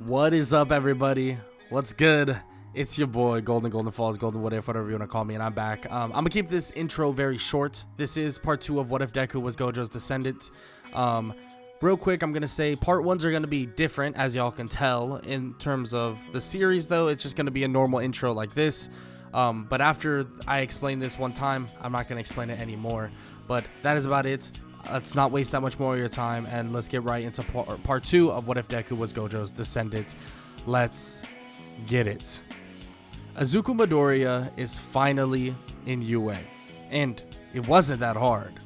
What is up, everybody? What's good? It's your boy Golden Falls, Golden whatever you want to call me, and I'm back. I'm gonna keep this intro very short. This is part 2 of What If Deku Was Gojo's Descendant. Real quick, I'm gonna say part 1s are gonna be different, as y'all can tell. In terms of the series, though, it's just gonna be a normal intro like this. But after I explain this one time, I'm not gonna explain it anymore. But that is about it. Let's not waste that much more of your time, and let's get right into part 2 of What If Deku Was Gojo's Descendant. Let's get it. Izuku Midoriya is finally in UA, and it wasn't that hard.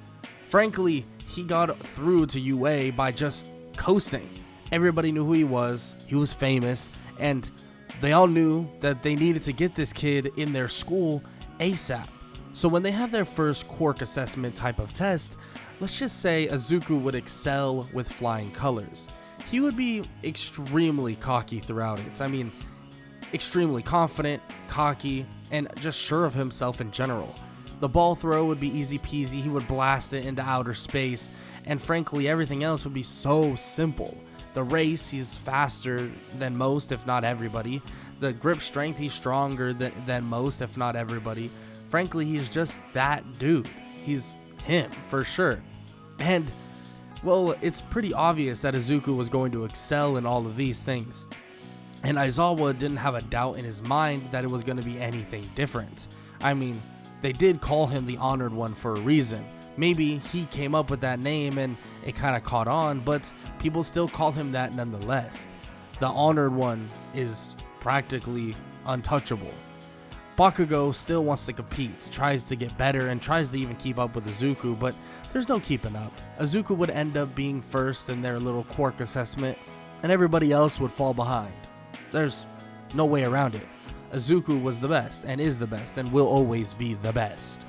Frankly, he got through to UA by just coasting. Everybody knew who he was famous, and they all knew that they needed to get this kid in their school ASAP. So when they have their first quirk assessment type of test, let's just say Izuku would excel with flying colors. He would be extremely cocky throughout it. I mean, extremely confident, cocky, and just sure of himself in general. The ball throw would be easy peasy. He would blast it into outer space, and frankly, everything else would be so simple. The race, he's faster than most, if not everybody. The grip strength, he's stronger than most, if not everybody. Frankly, he's just that dude. He's him, for sure. And, well, it's pretty obvious that Izuku was going to excel in all of these things. And Aizawa didn't have a doubt in his mind that it was going to be anything different. I mean, they did call him the Honored One for a reason. Maybe he came up with that name and it kind of caught on, but people still call him that nonetheless. The Honored One is practically untouchable. Bakugo still wants to compete, tries to get better, and tries to even keep up with Izuku, but there's no keeping up. Izuku would end up being first in their little quirk assessment, and everybody else would fall behind. There's no way around it. Izuku was the best, and is the best, and will always be the best.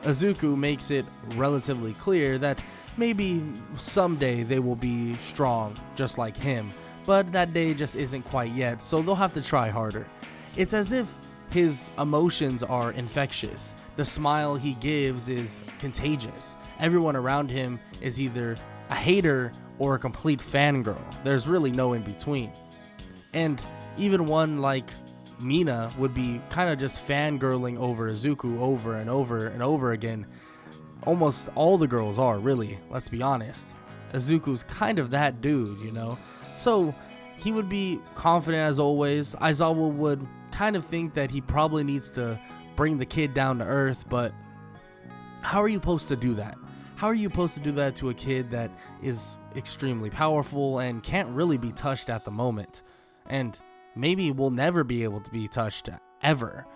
Izuku makes it relatively clear that maybe someday they will be strong, just like him, but that day just isn't quite yet, so they'll have to try harder. It's as if his emotions are infectious. The smile he gives is contagious. Everyone around him is either a hater or a complete fangirl. There's really no in between. And even one like Mina would be kind of just fangirling over Izuku over and over and over again. Almost all the girls are, really, let's be honest. Izuku's kind of that dude, you know? So he would be confident as always. Aizawa would kind of think that he probably needs to bring the kid down to earth, but how are you supposed to do that? How are you supposed to do that to a kid that is extremely powerful and can't really be touched at the moment? And maybe will never be able to be touched ever.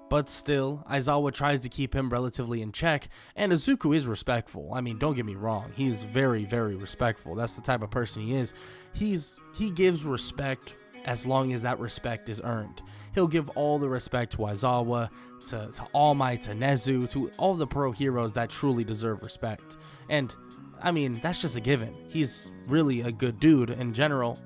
But still, Aizawa tries to keep him relatively in check, and Izuku is respectful. I mean, don't get me wrong, he's very, very respectful. That's the type of person he is. He gives respect as long as that respect is earned. He'll give all the respect to Aizawa, to All Might, to Nezu, to all the pro heroes that truly deserve respect. And, I mean, that's just a given. He's really a good dude in general,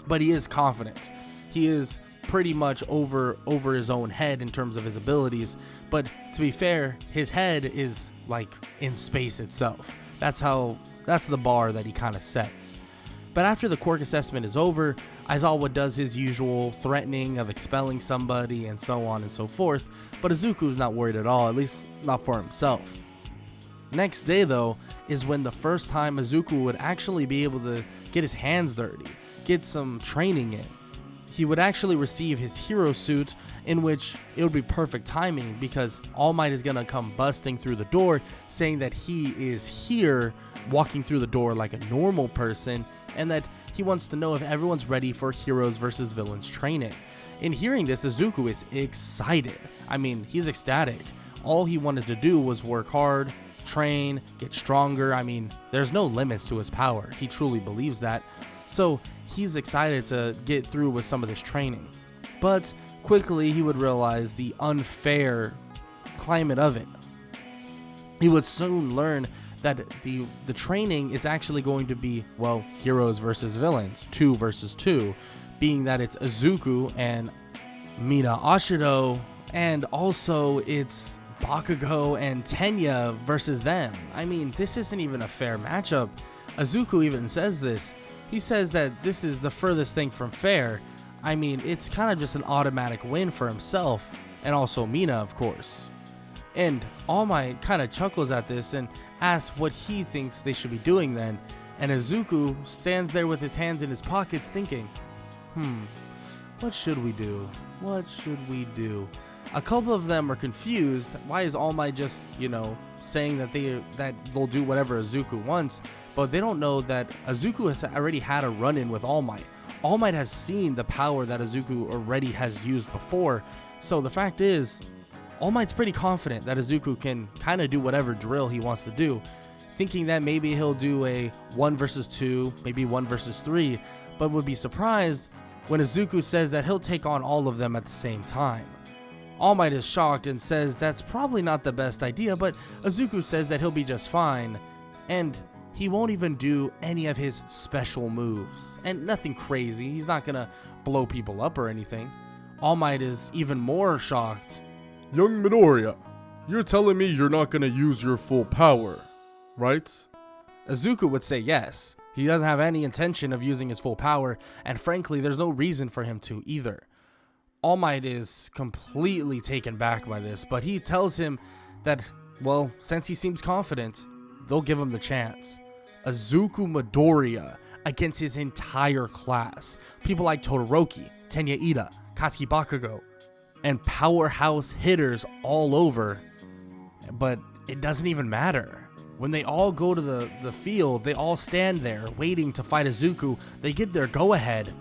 but he is confident. He is pretty much over his own head in terms of his abilities, but to be fair, his head is like in space itself. That's the bar that he kind of sets. But after the quirk assessment is over, Aizawa does his usual threatening of expelling somebody and so on and so forth, but Izuku's not worried at all, at least not for himself. Next day though is when the first time Izuku would actually be able to get his hands dirty, get some training in. He would actually receive his hero suit, in which it would be perfect timing because All Might is gonna come busting through the door saying that he is here, walking through the door like a normal person, and that he wants to know if everyone's ready for heroes versus villains training. In hearing this, Izuku is excited. I mean, he's ecstatic. All he wanted to do was work hard, train, get stronger. I mean, there's no limits to his power. He truly believes that. So he's excited to get through with some of this training. But quickly he would realize the unfair climate of it. He would soon learn that the training is actually going to be, well, heroes versus villains, 2 versus 2, being that it's Izuku and Mina Ashido, and also it's Bakugo and Tenya versus them. I mean, this isn't even a fair matchup. Izuku even says this. He says that this is the furthest thing from fair. I mean, it's kind of just an automatic win for himself, and also Mina, of course. And All Might kind of chuckles at this and asks what he thinks they should be doing then, and Izuku stands there with his hands in his pockets thinking, what should we do? What should we do? A couple of them are confused. Why is All Might just, saying that they'll do whatever Izuku wants? But they don't know that Izuku has already had a run-in with All Might. All Might has seen the power that Izuku already has used before. So the fact is, All Might's pretty confident that Izuku can kind of do whatever drill he wants to do, thinking that maybe he'll do a 1 versus 2, maybe 1 versus 3, but would be surprised when Izuku says that he'll take on all of them at the same time. All Might is shocked and says that's probably not the best idea, but Izuku says that he'll be just fine, and he won't even do any of his special moves, and nothing crazy. He's not gonna blow people up or anything. All Might is even more shocked. Young Midoriya, you're telling me you're not gonna use your full power, right? Izuku would say yes. He doesn't have any intention of using his full power, and frankly, there's no reason for him to either. All Might is completely taken back by this, but he tells him that, well, since he seems confident, they'll give him the chance. Izuku Midoriya against his entire class. People like Todoroki, Tenya Ida, Katsuki Bakugo, and powerhouse hitters all over. But it doesn't even matter. When they all go to the field, they all stand there waiting to fight Izuku. They get their go-ahead.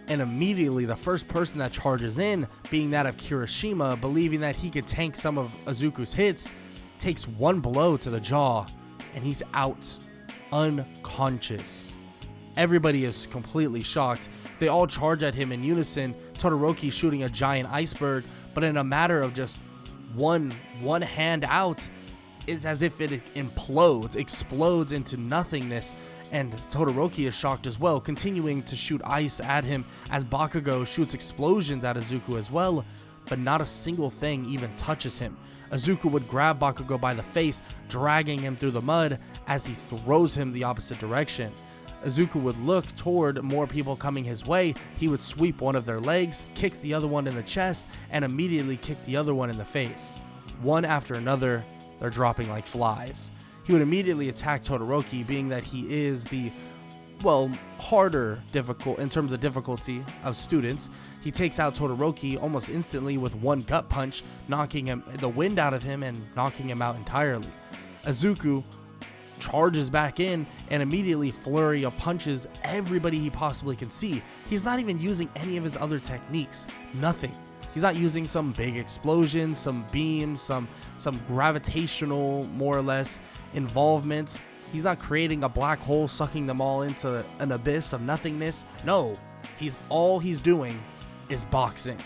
And immediately the first person that charges in, being that of Kirishima, believing that he could tank some of Izuku's hits, takes one blow to the jaw, and he's out, unconscious. Everybody is completely shocked. They all charge at him in unison, Todoroki shooting a giant iceberg, but in a matter of just one hand out, it's as if it explodes into nothingness. And Todoroki is shocked as well, continuing to shoot ice at him as Bakugo shoots explosions at Izuku as well, but not a single thing even touches him. Izuku would grab Bakugo by the face, dragging him through the mud as he throws him the opposite direction. Izuku would look toward more people coming his way. He would sweep one of their legs, kick the other one in the chest, and immediately kick the other one in the face. One after another, they're dropping like flies. He would immediately attack Todoroki, being that he is the, harder in terms of difficulty of students. He takes out Todoroki almost instantly with one gut punch, knocking the wind out of him and knocking him out entirely. Izuku charges back in and immediately flurry of punches everybody he possibly can see. He's not even using any of his other techniques. Nothing. He's not using some big explosions, some beams, some gravitational, more or less, involvement. He's not creating a black hole, sucking them all into an abyss of nothingness. No, all he's doing is boxing.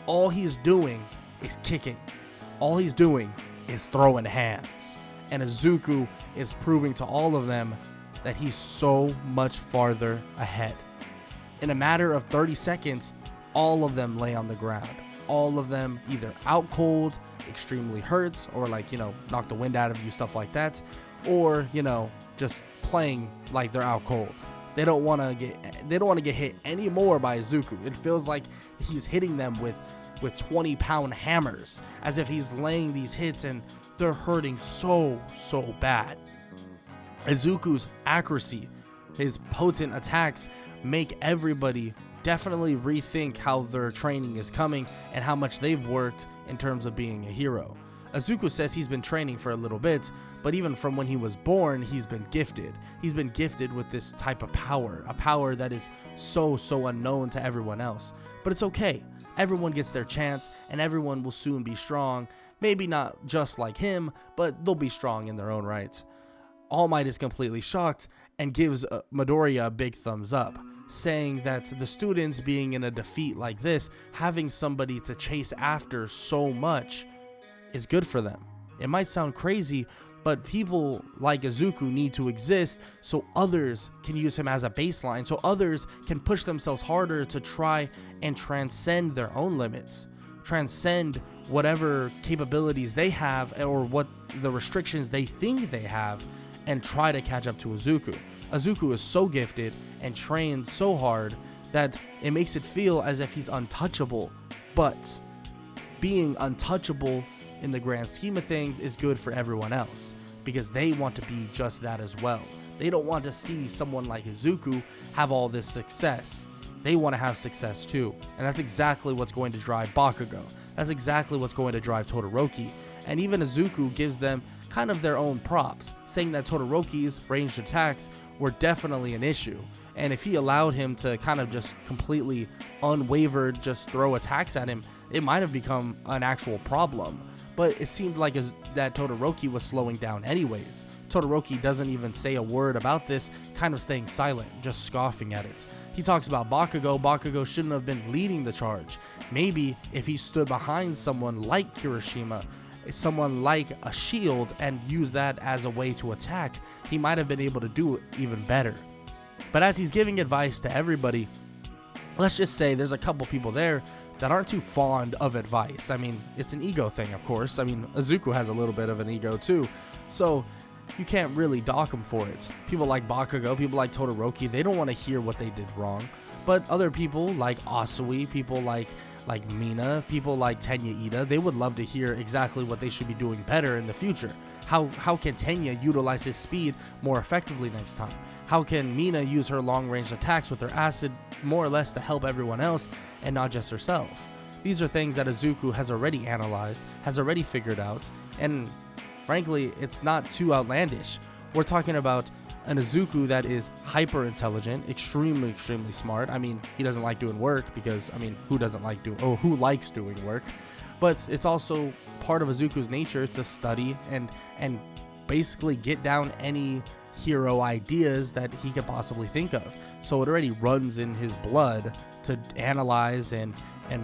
All he's doing is kicking. All he's doing is throwing hands. And Izuku is proving to all of them that he's so much farther ahead. In a matter of 30 seconds, all of them lay on the ground. All of them either out cold, extremely hurt, or knock the wind out of you, stuff like that, or just playing like they're out cold. They don't want to get hit anymore by Izuku. It feels like he's hitting them with 20-pound hammers, as if he's laying these hits and they're hurting so bad. Izuku's accuracy, his potent attacks make everybody definitely rethink how their training is coming and how much they've worked in terms of being a hero. Izuku says he's been training for a little bit, but even from when he was born, he's been gifted. He's been gifted with this type of power, a power that is so unknown to everyone else. But it's okay. Everyone gets their chance, and everyone will soon be strong. Maybe not just like him, but they'll be strong in their own right. All Might is completely shocked and gives Midoriya a big thumbs up, saying that the students being in a defeat like this, having somebody to chase after so much is good for them. It might sound crazy, but people like Izuku need to exist so others can use him as a baseline, so others can push themselves harder to try and transcend their own limits, transcend whatever capabilities they have or what the restrictions they think they have, and try to catch up to Izuku. Izuku is so gifted and trained so hard that it makes it feel as if he's untouchable. But being untouchable in the grand scheme of things is good for everyone else, because they want to be just that as well. They don't want to see someone like Izuku have all this success. They want to have success too. And that's exactly what's going to drive Bakugo. That's exactly what's going to drive Todoroki. And even Izuku gives them kind of their own props, saying that Todoroki's ranged attacks were definitely an issue. And if he allowed him to kind of just completely unwavered just throw attacks at him, it might have become an actual problem. But it seemed like that Todoroki was slowing down anyways. Todoroki doesn't even say a word about this, kind of staying silent, just scoffing at it. He talks about Bakugo. Bakugo shouldn't have been leading the charge. Maybe if he stood behind someone like Kirishima, someone like a shield, and used that as a way to attack, he might have been able to do it even better. But as he's giving advice to everybody, let's just say there's a couple people there that aren't too fond of advice. I mean, it's an ego thing, of course. I mean, Izuku has a little bit of an ego too, so you can't really dock him for it. People like Bakugo, people like Todoroki, they don't want to hear what they did wrong. But other people like Asui, people like Mina, people like Tenya Ida, they would love to hear exactly what they should be doing better in the future. How can Tenya utilize his speed more effectively next time? How can Mina use her long-range attacks with her acid more or less to help everyone else and not just herself? These are things that Izuku has already analyzed, has already figured out, and frankly, it's not too outlandish. We're talking about an Izuku that is hyper intelligent, extremely smart. I mean, he doesn't like doing work because, I mean, who likes doing work? But it's also part of Izuku's nature to study and basically get down any hero ideas that he could possibly think of. So it already runs in his blood to analyze and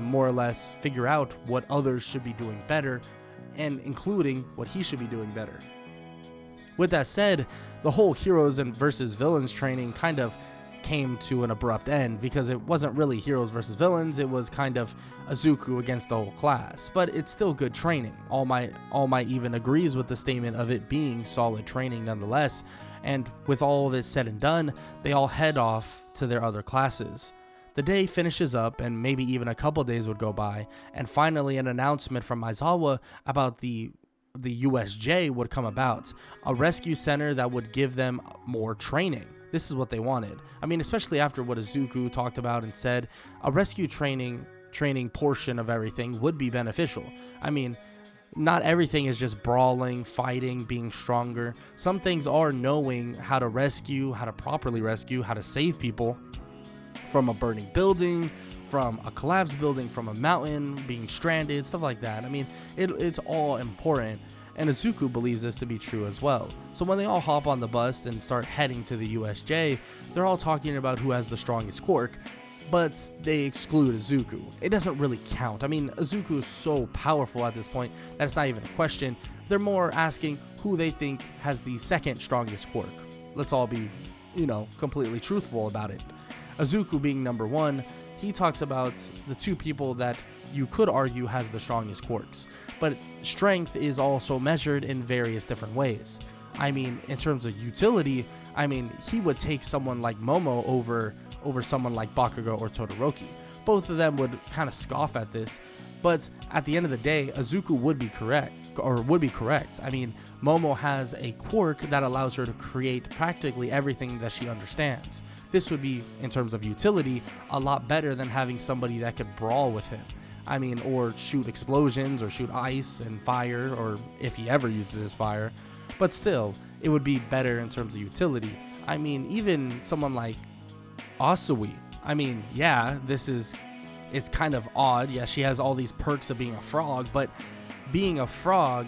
more or less figure out what others should be doing better, and including what he should be doing better. With that said, the whole heroes and versus villains training kind of came to an abrupt end, because it wasn't really heroes versus villains, it was kind of Izuku against the whole class. But it's still good training. All Might even agrees with the statement of it being solid training nonetheless. And with all this said and done, they all head off to their other classes. The day finishes up, and maybe even a couple days would go by, and finally an announcement from Aizawa about the USJ would come about, a rescue center that would give them more training. This is what they wanted. I mean, especially after what Izuku talked about and said, a rescue training portion of everything would be beneficial. I mean, not everything is just brawling, fighting, being stronger. Some things are knowing how to rescue, how to properly rescue, how to save people from a burning building, from a collapsed building, from a mountain, being stranded, stuff like that. I mean, it's all important, and Izuku believes this to be true as well. So when they all hop on the bus and start heading to the USJ, they're all talking about who has the strongest quirk, but they exclude Izuku. It doesn't really count. I mean, Izuku is so powerful at this point that it's not even a question. They're more asking who they think has the second strongest quirk. Let's all be, completely truthful about it. Izuku being number one, he talks about the two people that you could argue has the strongest quirks, but strength is also measured in various different ways. I mean, in terms of utility, I mean, he would take someone like Momo over someone like Bakugo or Todoroki. Both of them would kind of scoff at this, but at the end of the day, Izuku would be correct. I mean, Momo has a quirk that allows her to create practically everything that she understands. This would be, in terms of utility, a lot better than having somebody that could brawl with him. I mean, or shoot explosions, or shoot ice and fire, or if he ever uses his fire. But still, it would be better in terms of utility. I mean, even someone like Asui. I mean, yeah, it's kind of odd. Yeah, she has all these perks of being a frog, but being a frog,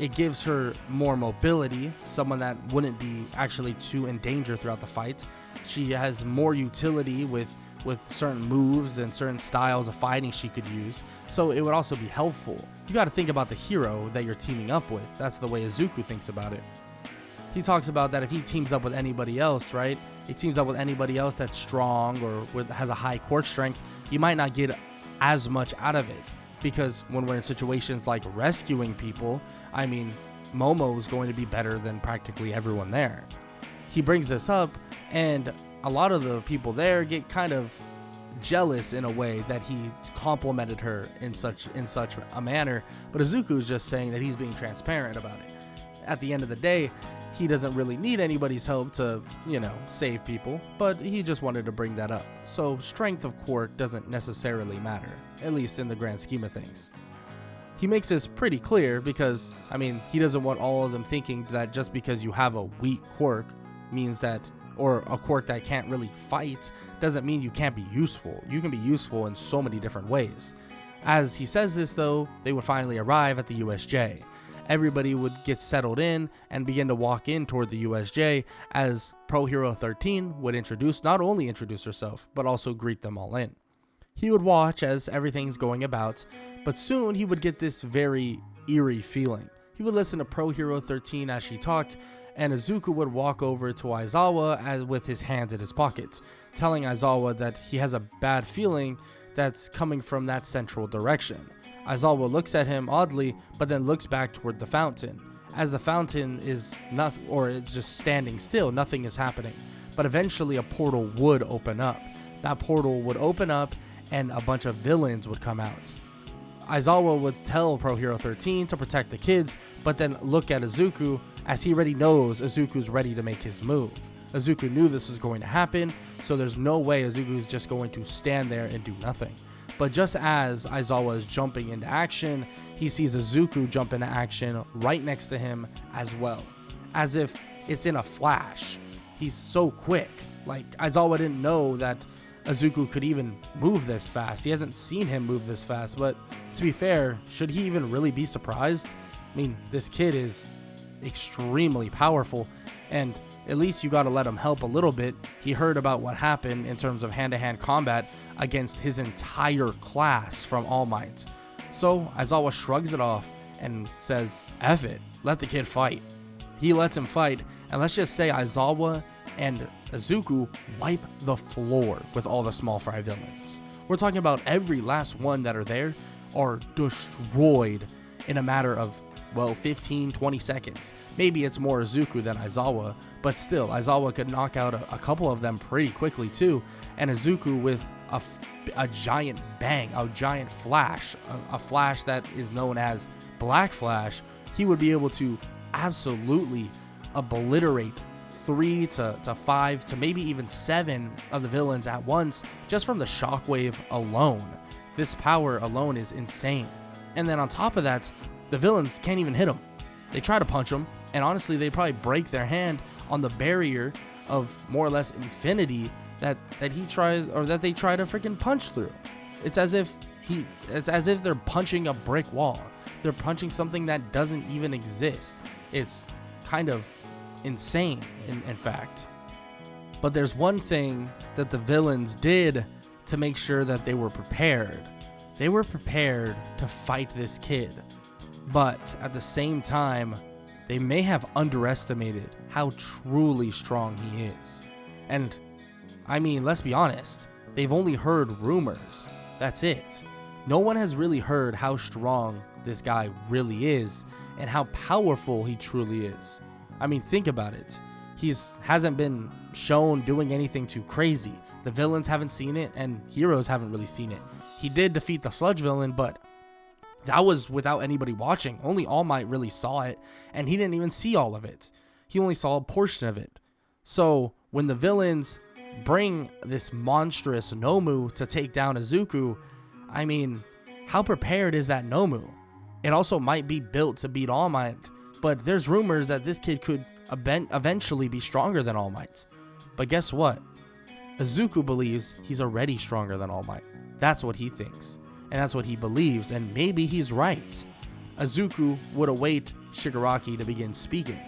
it gives her more mobility, someone that wouldn't be actually too in danger throughout the fight. She has more utility with certain moves and certain styles of fighting she could use, so it would also be helpful. You got to think about the hero that you're teaming up with. That's the way Izuku thinks about it. He talks about that if he teams up with anybody else, right? He teams up with anybody else that's strong or has a high quirk strength, you might not get as much out of it. Because when we're in situations like rescuing people, I mean, Momo is going to be better than practically everyone there. he brings this up, and a lot of the people there get kind of jealous in a way that he complimented her in such a manner. But Izuku is just saying that he's being transparent about it. At the end of the day, he doesn't really need anybody's help to, save people, but he just wanted to bring that up. So strength of quirk doesn't necessarily matter, at least in the grand scheme of things. He makes this pretty clear because, he doesn't want all of them thinking that just because you have a weak quirk means that, or a quirk that can't really fight, doesn't mean you can't be useful. You can be useful in so many different ways. As he says this though, they would finally arrive at the USJ. Everybody would get settled in and begin to walk in toward the USJ as Pro Hero 13 would not only introduce herself, but also greet them all in. He would watch as everything's going about, but soon he would get this very eerie feeling. He would listen to Pro Hero 13 as she talked, and Izuku would walk over to Aizawa with his hands in his pockets, telling Aizawa that he has a bad feeling that's coming from that central direction. Aizawa looks at him oddly, but then looks back toward the fountain. As the fountain is nothing, or it's just standing still, nothing is happening. But eventually a portal would open up. That portal would open up and a bunch of villains would come out. Aizawa would tell Pro Hero 13 to protect the kids, but then look at Izuku as he already knows Izuku's ready to make his move. Izuku knew this was going to happen, so there's no way Izuku is just going to stand there and do nothing. But just as Aizawa is jumping into action, he sees Izuku jump into action right next to him as well, as if it's in a flash. He's so quick. Like, Aizawa didn't know that Izuku could even move this fast. He hasn't seen him move this fast, but to be fair, should he even really be surprised? This kid is extremely powerful, and at least you gotta let him help a little bit. He heard about what happened in terms of hand-to-hand combat against his entire class from All Might. So Aizawa shrugs it off and says, F it, let the kid fight. He lets him fight, and let's just say Aizawa and Izuku wipe the floor with all the small fry villains. We're talking about every last one that are there are destroyed in a matter of 15-20 seconds. Maybe it's more Izuku than Aizawa, but still, Aizawa could knock out a couple of them pretty quickly too, and Izuku with a giant bang, a giant flash, a flash that is known as Black Flash, he would be able to absolutely obliterate 3 to 5 to maybe even 7 of the villains at once just from the shockwave alone. This power alone is insane. And then on top of that, the villains can't even hit him. They try to punch him, and honestly, they probably break their hand on the barrier of more or less infinity that they try to freaking punch through. It's as if they're punching a brick wall. They're punching something that doesn't even exist. It's kind of insane, in fact. But there's one thing that the villains did to make sure that they were prepared. They were prepared to fight this kid. But at the same time, they may have underestimated how truly strong he is. And let's be honest, they've only heard rumors. That's it. No one has really heard how strong this guy really is and how powerful he truly is. Think about it. Hasn't been shown doing anything too crazy. The villains haven't seen it, and heroes haven't really seen it. He did defeat the sludge villain, but that was without anybody watching. Only All Might really saw it, and he didn't even see all of it. He only saw a portion of it. So when the villains bring this monstrous Nomu to take down Izuku, how prepared is that Nomu? It also might be built to beat All Might, but there's rumors that this kid could eventually be stronger than All Might. But guess what? Izuku believes he's already stronger than All Might. That's what he thinks. And that's what he believes, and maybe he's right. Izuku would await Shigaraki to begin speaking.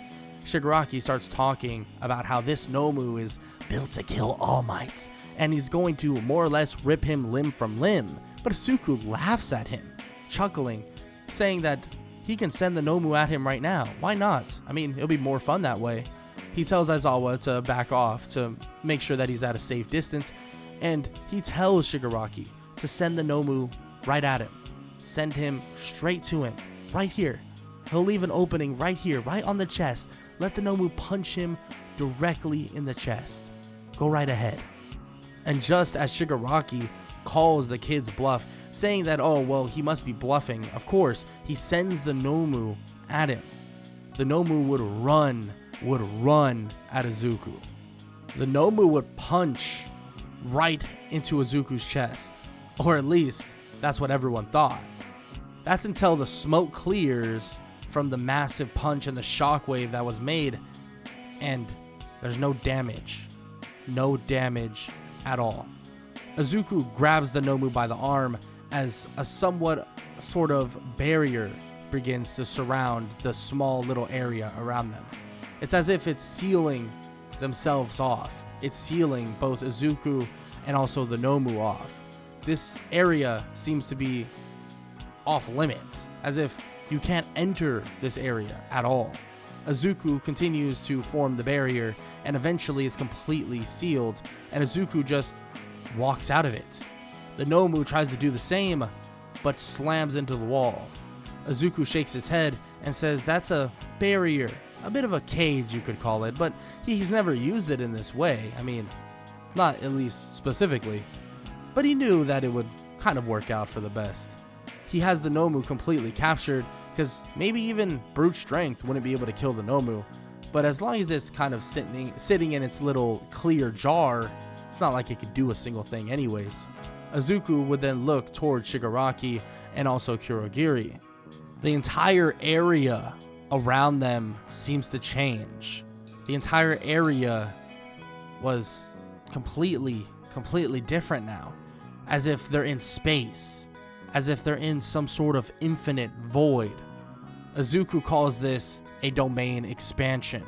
Shigaraki starts talking about how this Nomu is built to kill All Might, and he's going to more or less rip him limb from limb. But Izuku laughs at him, chuckling, saying that he can send the Nomu at him right now. Why not? It'll be more fun that way. He tells Aizawa to back off to make sure that he's at a safe distance, and he tells Shigaraki to send the Nomu right at him. Send him straight to him, right here. He'll leave an opening right here, right on the chest. Let the Nomu punch him directly in the chest. Go right ahead. And just as Shigaraki calls the kid's bluff, saying that, oh, well, he must be bluffing, of course, he sends the Nomu at him. The Nomu would run at Izuku. The Nomu would punch right into Izuku's chest. Or at least, that's what everyone thought. That's until the smoke clears from the massive punch and the shockwave that was made, and there's no damage. No damage at all. Izuku grabs the Nomu by the arm as a somewhat sort of barrier begins to surround the small little area around them. It's as if it's sealing themselves off. It's sealing both Izuku and also the Nomu off. This area seems to be off limits, as if you can't enter this area at all. Izuku continues to form the barrier and eventually is completely sealed, and Izuku just walks out of it. The Nomu tries to do the same, but slams into the wall. Izuku shakes his head and says that's a barrier, a bit of a cage you could call it, but he's never used it in this way. I mean, not at least specifically, but he knew that it would kind of work out for the best. He has the Nomu completely captured, because maybe even brute strength wouldn't be able to kill the Nomu, but as long as it's kind of sitting in its little clear jar, it's not like it could do a single thing anyways. Izuku would then look towards Shigaraki and also Kurogiri. The entire area around them seems to change. The entire area was completely different now, as if they're in space, as if they're in some sort of infinite void. Izuku calls this a domain expansion.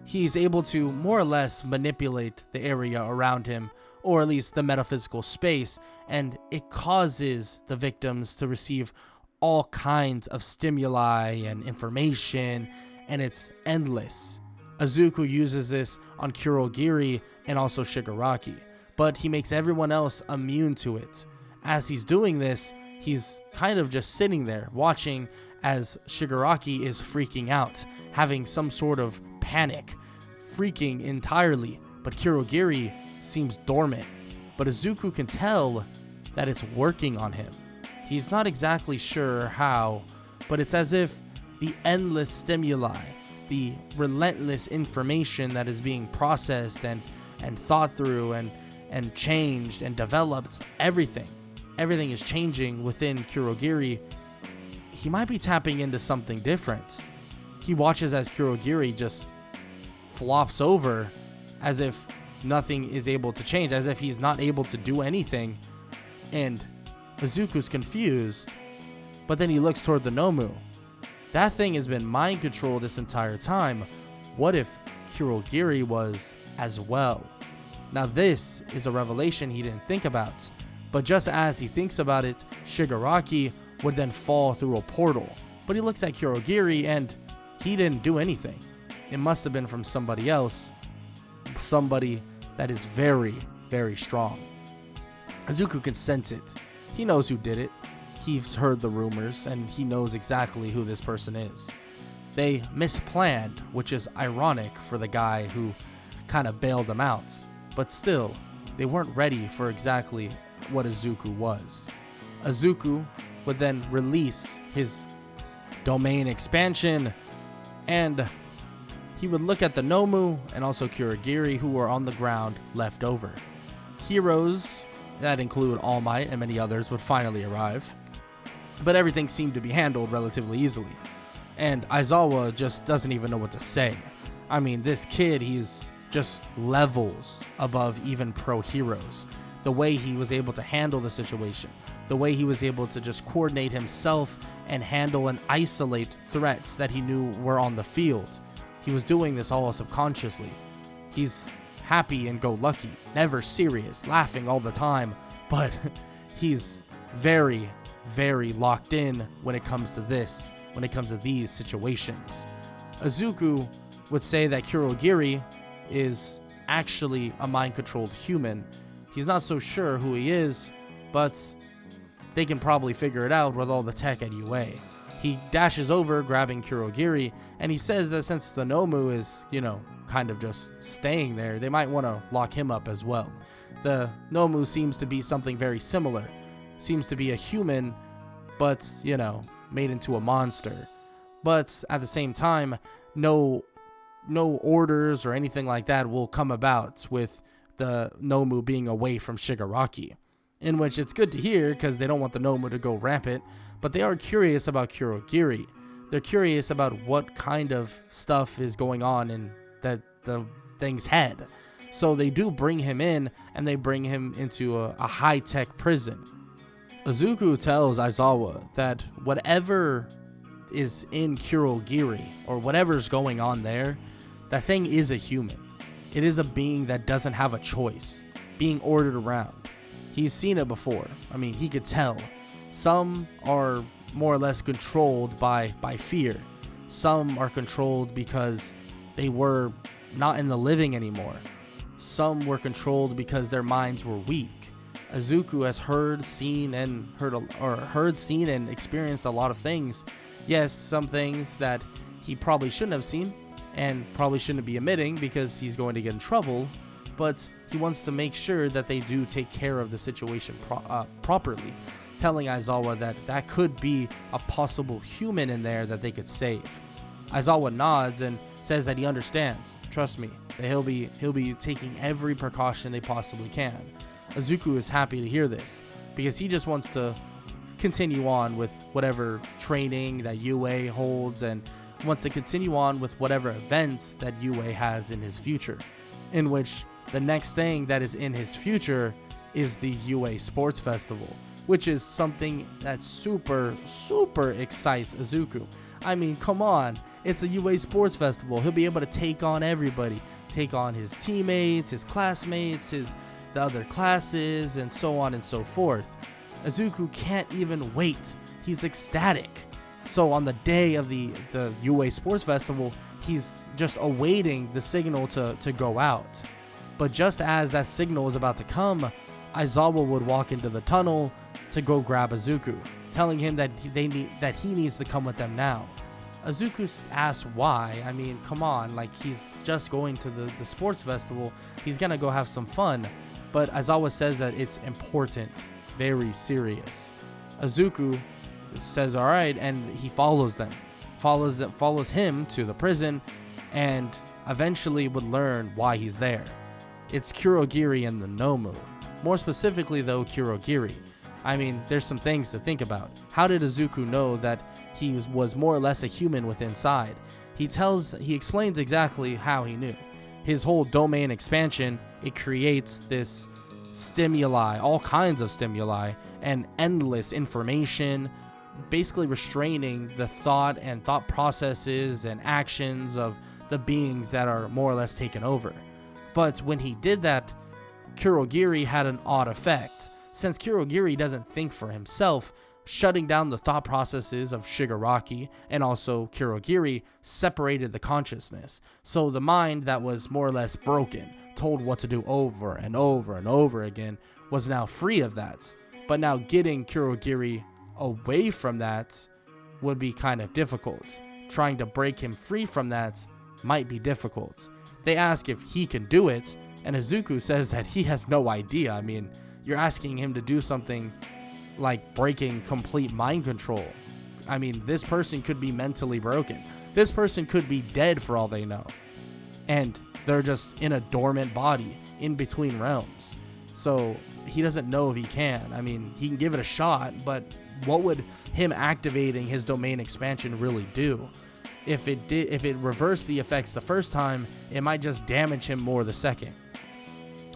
He's able to more or less manipulate the area around him, or at least the metaphysical space, and it causes the victims to receive all kinds of stimuli and information, and it's endless. Izuku uses this on Kurogiri and also Shigaraki, but he makes everyone else immune to it. As he's doing this, he's kind of just sitting there watching as Shigaraki is freaking out, having some sort of panic, freaking entirely, but Kurogiri seems dormant. But Izuku can tell that it's working on him. He's not exactly sure how, but it's as if the endless stimuli, the relentless information that is being processed and thought through and changed and developed, everything is changing within Kurogiri. He might be tapping into something different. He watches as Kurogiri just flops over as if nothing is able to change, as if he's not able to do anything, and Izuku's confused, but then he looks toward the Nomu. That thing has been mind controlled this entire time. What if Kurogiri was as well? Now this is a revelation he didn't think about, but just as he thinks about it, Shigaraki would then fall through a portal. But he looks at Kurogiri and he didn't do anything. It must have been from somebody else, somebody that is very, very strong. Izuku can sense it. He knows who did it. He's heard the rumors and he knows exactly who this person is. They misplanned, which is ironic for the guy who kind of bailed them out, but still, they weren't ready for exactly what Izuku was. Izuku would then release his domain expansion, and he would look at the Nomu and also Kurogiri, who were on the ground left over. Heroes that include All Might and many others would finally arrive, but everything seemed to be handled relatively easily, and Aizawa just doesn't even know what to say. I mean, this kid, he's just levels above even pro heroes. The way he was able to handle the situation, the way he was able to just coordinate himself and handle and isolate threats that he knew were on the field. He was doing this all subconsciously. He's happy and go lucky, never serious, laughing all the time, but he's very, very locked in when it comes to this, when it comes to these situations. Izuku would say that Kurogiri is actually a mind-controlled human. He's not so sure who he is, but they can probably figure it out with all the tech at UA. He dashes over, grabbing Kurogiri, and he says that since the Nomu is, kind of just staying there, they might want to lock him up as well. The Nomu seems to be something very similar. Seems to be a human, but, made into a monster. But at the same time, no orders or anything like that will come about with the Nomu being away from Shigaraki. In which it's good to hear, because they don't want the Nomu to go rampant, but they are curious about Kurogiri. They're curious about what kind of stuff is going on in the thing's head. So they do bring him in, and they bring him into a high-tech prison. Izuku tells Aizawa that whatever is in Kurogiri, or whatever's going on there, that thing is a human. It is a being that doesn't have a choice, being ordered around. He's seen it before. I mean, he could tell. Some are more or less controlled by fear. Some are controlled because they were not in the living anymore. Some were controlled because their minds were weak. Izuku has heard, seen, and experienced a lot of things. Yes, some things that he probably shouldn't have seen and probably shouldn't be admitting because he's going to get in trouble, but he wants to make sure that they do take care of the situation properly, telling Aizawa that that could be a possible human in there that they could save. Aizawa nods and says that he understands. Trust me, that he'll be taking every precaution they possibly can. Izuku is happy to hear this because he just wants to continue on with whatever training that UA holds and wants to continue on with whatever events that UA has in his future, in which the next thing that is in his future is the UA Sports Festival, which is something that super excites Izuku. I mean, come on, it's a UA Sports Festival. He'll be able to take on everybody, take on his teammates, his classmates, the other classes, and so on and so forth. Izuku can't even wait. He's ecstatic. So on the day of the UA Sports Festival, he's just awaiting the signal to go out. But just as that signal is about to come, Aizawa would walk into the tunnel to go grab Izuku, telling him that he needs to come with them now. Izuku asks why. I mean, come on, like, he's just going to the sports festival. He's gonna go have some fun. But Aizawa says that it's important, very serious. Izuku says all right, and he follows him to the prison, and eventually would learn why he's there. It's Kurogiri and the Nomu. More specifically though, Kurogiri. I mean, there's some things to think about. How did Izuku know that he was more or less a human with inside? He explains exactly how he knew. His whole domain expansion, it creates this stimuli, all kinds of stimuli, and endless information, basically restraining the thought processes and actions of the beings that are more or less taken over. But when he did that, Kurogiri had an odd effect. Since Kurogiri doesn't think for himself, shutting down the thought processes of Shigaraki and also Kurogiri separated the consciousness. So the mind that was more or less broken, told what to do over and over and over again, was now free of that. But now getting Kurogiri away from that would be kind of difficult. Trying to break him free from that might be difficult. They ask if he can do it, and Izuku says that he has no idea. I mean, you're asking him to do something like breaking complete mind control. I mean, this person could be mentally broken. This person could be dead for all they know. And they're just in a dormant body in between realms. So he doesn't know if he can. I mean, he can give it a shot, but what would him activating his domain expansion really do? If it reversed the effects the first time, it might just damage him more the second.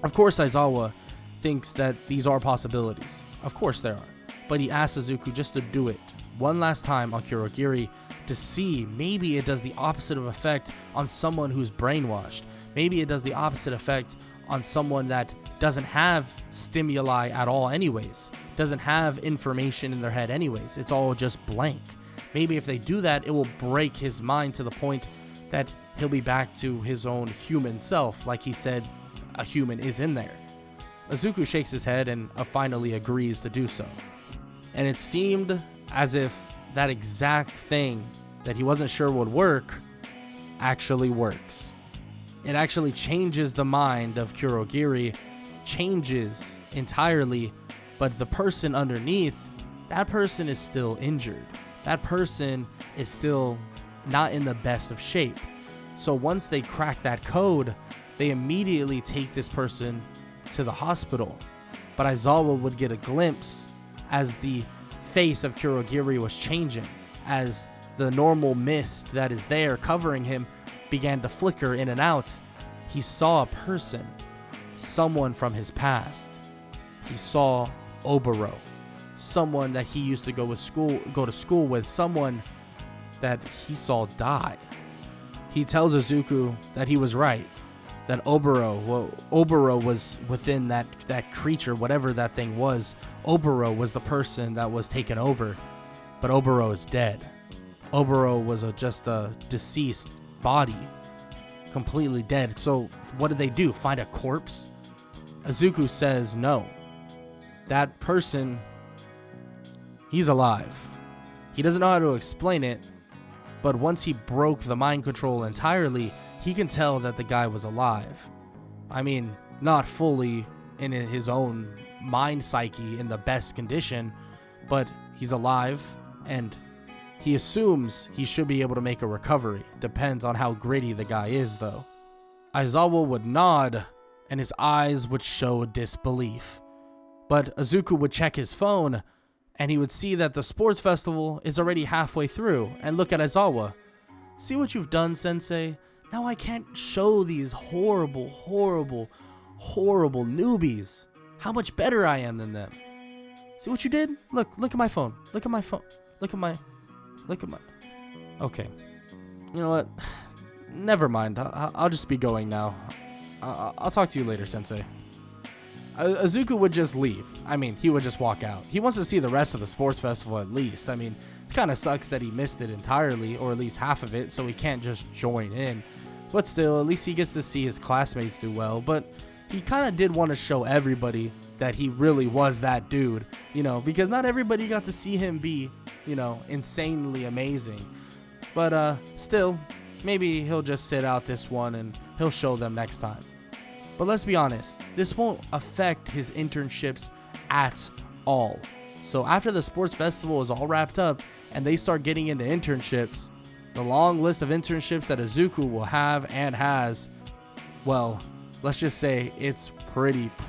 Of course, Aizawa thinks that these are possibilities. Of course there are. But he asks Izuku just to do it one last time on Kurogiri to see maybe it does the opposite of effect on someone who's brainwashed. Maybe it does the opposite effect on someone that doesn't have stimuli at all anyways, doesn't have information in their head anyways. It's all just blank. Maybe if they do that, it will break his mind to the point that he'll be back to his own human self, like he said a human is in there. Izuku shakes his head and finally agrees to do so. And it seemed as if that exact thing that he wasn't sure would work actually works. It actually changes the mind of Kurogiri, changes entirely, but the person underneath, that person is still injured. That person is still not in the best of shape. So once they crack that code, they immediately take this person to the hospital. But Aizawa would get a glimpse as the face of Kurogiri was changing, as the normal mist that is there covering him began to flicker in and out. He saw a person, someone from his past. He saw Oboro, someone that he used to go to school with, someone that he saw die. He tells Izuku that he was right, that Oboro was within that creature, whatever that thing was. Oboro was the person that was taken over, but Oboro is dead. Oboro was just a deceased body, completely dead. So what did they do? Find a corpse? Izuku says no. That person, he's alive. He doesn't know how to explain it, but once he broke the mind control entirely, he can tell that the guy was alive. I mean, not fully in his own mind psyche in the best condition, but he's alive, and he assumes he should be able to make a recovery. Depends on how gritty the guy is, though. Aizawa would nod, and his eyes would show disbelief. But Izuku would check his phone, and he would see that the sports festival is already halfway through, and look at Aizawa. See what you've done, sensei? Now I can't show these horrible newbies how much better I am than them. See what you did? Look at my phone. Look at my phone. Look at my... Okay. You know what? Never mind. I'll just be going now. I'll talk to you later, sensei. Izuku would just leave. I mean, he would just walk out. He wants to see the rest of the sports festival at least. I mean, it kind of sucks that he missed it entirely, or at least half of it, so he can't just join in. But still, at least he gets to see his classmates do well. But he kind of did want to show everybody that he really was that dude, you know, because not everybody got to see him be, you know, insanely amazing. But still, maybe he'll just sit out this one and he'll show them next time. But let's be honest, this won't affect his internships at all. So after the sports festival is all wrapped up and they start getting into internships, the long list of internships that Izuku will have and has, well, let's just say it's pretty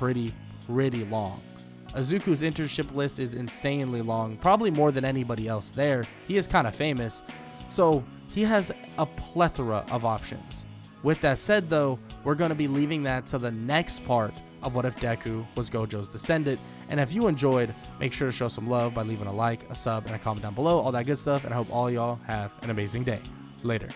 long. Izuku's internship list is insanely long, probably more than anybody else there. He is kind of famous, so he has a plethora of options. With that said, though, we're going to be leaving that to the next part of What If Deku Was Gojo's Descendant. And if you enjoyed, make sure to show some love by leaving a like, a sub, and a comment down below, all that good stuff. And I hope all y'all have an amazing day. Later.